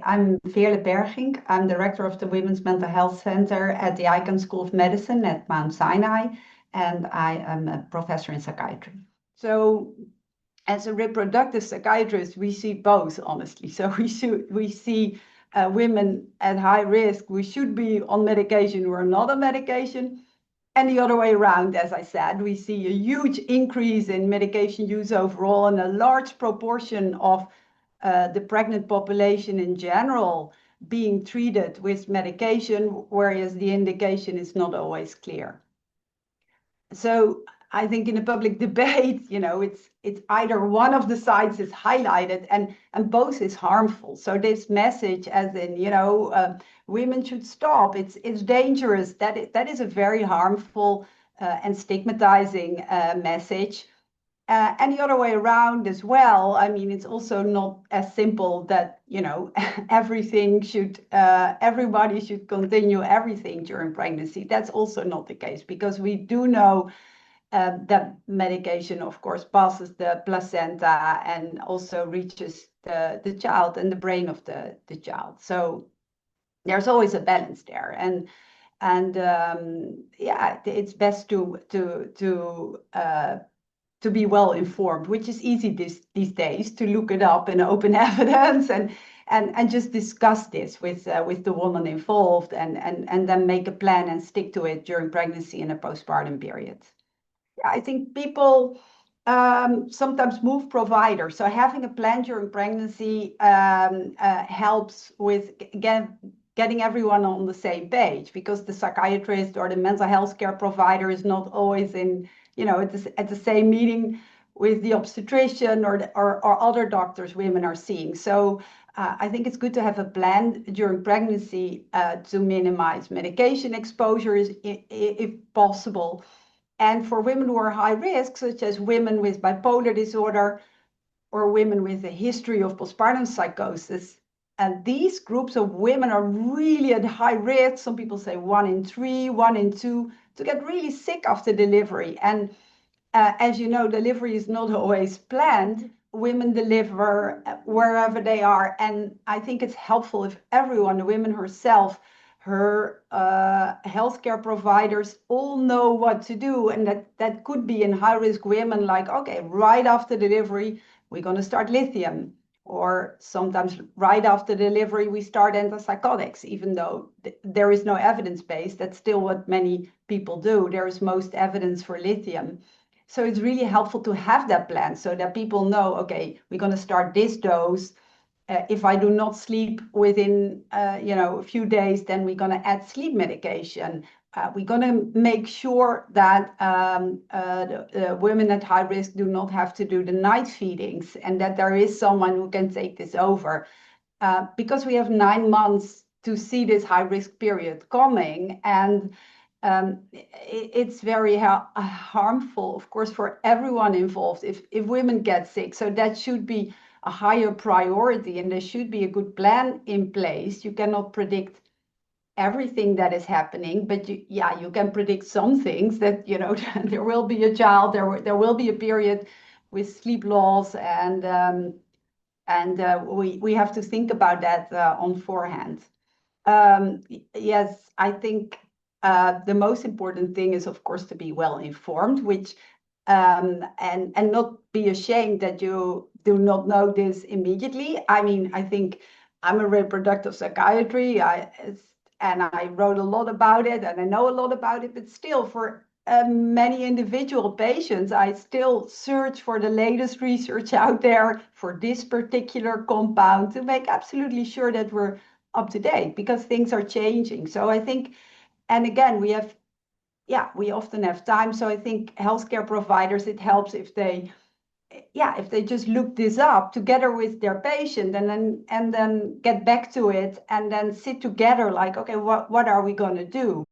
I'm Veerle Bergink. I'm director of the Women's Mental Health Center at the Icahn School of Medicine at Mount Sinai, and I am a professor in psychiatry. So as a reproductive psychiatrist, we see both, honestly. So we see women at high risk who should be on medication who are not on medication. And the other way around, as I said, we see a huge increase in medication use overall, and a large proportion of the pregnant population in general being treated with medication, whereas the indication is not always clear. So I think in a public debate, it's either one of the sides is highlighted and both is harmful. So this message, as in, women should stop, it's dangerous. That is a very harmful and stigmatizing message. And the other way around as well. I mean, it's also not as simple that, everybody should continue everything during pregnancy. That's also not the case, because we do know that medication, of course, passes the placenta and also reaches the child and the brain of the child. So there's always a balance there. And it's best to be well informed, which is easy these days, to look it up in open evidence and just discuss this with the woman involved and then make a plan and stick to it during pregnancy and a postpartum period. I think people sometimes move providers. So having a plan during pregnancy helps with getting everyone on the same page, because the psychiatrist or the mental health care provider is not always at the same meeting with the obstetrician or other doctors women are seeing. So I think it's good to have a plan during pregnancy to minimize medication exposure if possible. And for women who are high risk, such as women with bipolar disorder or women with a history of postpartum psychosis, and these groups of women are really at high risk. Some people say 1 in 3, 1 in 2, to get really sick after delivery. And as you know, delivery is not always planned. Women deliver wherever they are. And I think it's helpful if everyone, the women herself, her healthcare providers, all know what to do. And that could be in high-risk women, like, okay, right after delivery, we're going to start lithium. Or sometimes right after delivery, we start antipsychotics, even though there is no evidence base. That's still what many people do. There is most evidence for lithium. So it's really helpful to have that plan so that people know, okay, we're going to start this dose. If I do not sleep within, a few days, then we're going to add sleep medication. We're going to make sure that the women at high risk do not have to do the night feedings, and that there is someone who can take this over. Because we have 9 months to see this high risk period coming, and it's very harmful, of course, for everyone involved if women get sick. So that should be a higher priority, and there should be a good plan in place. You cannot predict everything that is happening, but you can predict some things, that there will be a child, there will be a period with sleep loss, and we have to think about that on forehand. Yes, I think the most important thing is, of course, to be well informed, which and not be ashamed that you do not know this immediately. I mean, I think I'm a reproductive psychiatry, and I wrote a lot about it, and I know a lot about it, but still, for many individual patients, I still search for the latest research out there for this particular compound to make absolutely sure that we're up to date, because things are changing. So I think, and again, we often have time. So I think healthcare providers, it helps if they just look this up together with their patient, and then get back to it, and then sit together like, okay, what are we going to do?